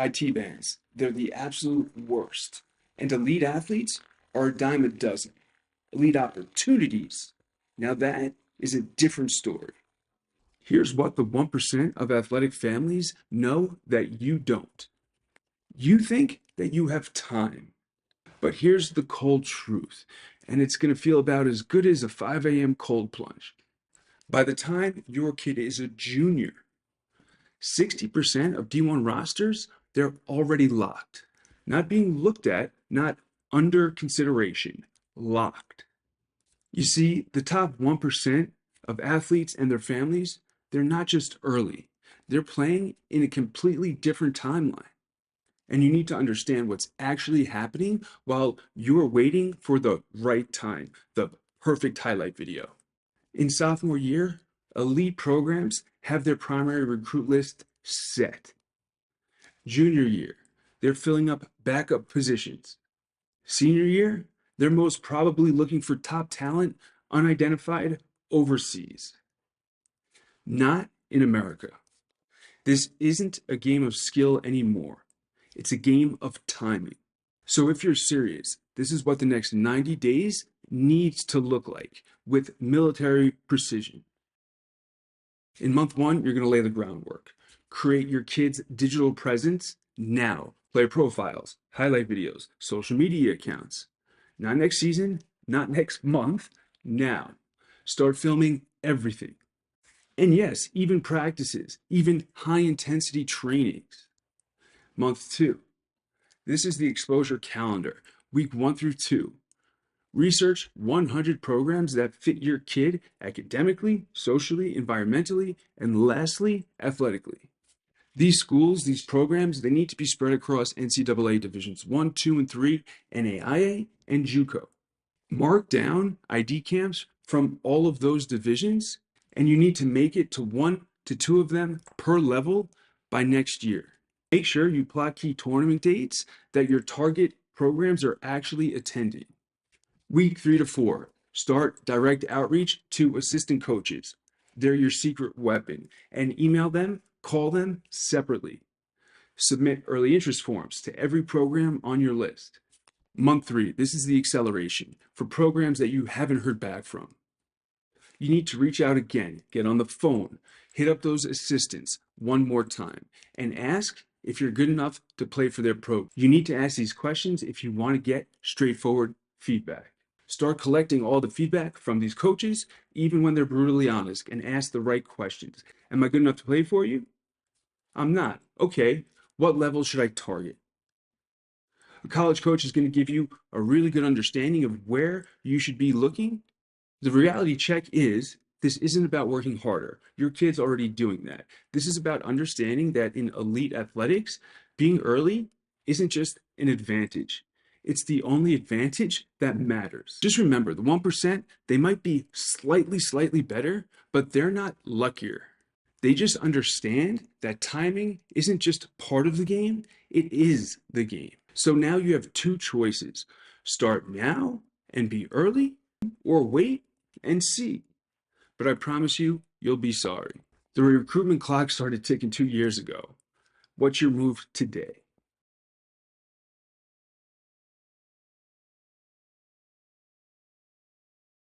IT bands. They're the absolute worst. And elite athletes are a dime a dozen. Elite opportunities, now that is a different story. Here's what the 1% of athletic families know that you don't. You think that you have time. But here's the cold truth, and it's going to feel about as good as a 5 a.m. cold plunge. By the time your kid is a junior, 60% of D1 rosters, they're already locked. Not being looked at, not under consideration, locked. You see, the top 1% of athletes and their families, they're not just early. They're playing in a completely different timeline. And you need to understand what's actually happening while you're waiting for the right time, the perfect highlight video. In sophomore year, elite programs have their primary recruit list set. Junior year, they're filling up backup positions. Senior year, they're most probably looking for top talent unidentified overseas. Not in America. This isn't a game of skill anymore. It's a game of timing. So if you're serious, this is what the next 90 days needs to look like with military precision. In month 1, you're going to lay the groundwork. Create your kid's digital presence now. Player profiles, highlight videos, social media accounts. Not next season, not next month, now. Start filming everything. And yes, even practices, even high-intensity trainings. Month 2. This is the exposure calendar, week 1 through 2. Research 100 programs that fit your kid academically, socially, environmentally, and lastly, athletically. These schools, these programs, they need to be spread across NCAA Divisions 1, 2, and 3, NAIA, and JUCO. Mark down ID camps from all of those divisions, and you need to make it to 1 to 2 of them per level by next year. Make sure you plot key tournament dates that your target programs are actually attending. Week 3 to 4, start direct outreach to assistant coaches. They're your secret weapon, and email them, call them separately. Submit early interest forms to every program on your list. Month 3, this is the acceleration for programs that you haven't heard back from. You need to reach out again, get on the phone, hit up those assistants one more time, and ask if you're good enough to play for their pro. You need to ask these questions if you want to get straightforward feedback. Start collecting all the feedback from these coaches, even when they're brutally honest, and ask the right questions. Am I good enough to play for you? I'm not. Okay, what level should I target? A college coach is going to give you a really good understanding of where you should be looking. The reality check is, this isn't about working harder. Your kid's already doing that. This is about understanding that in elite athletics, being early isn't just an advantage. It's the only advantage that matters. Just remember, the 1%, they might be slightly better, but they're not luckier. They just understand that timing isn't just part of the game, it is the game. So now you have 2 choices. Start now and be early, or wait and see. But I promise you, you'll be sorry. The recruitment clock started ticking 2 years ago. What's your move today?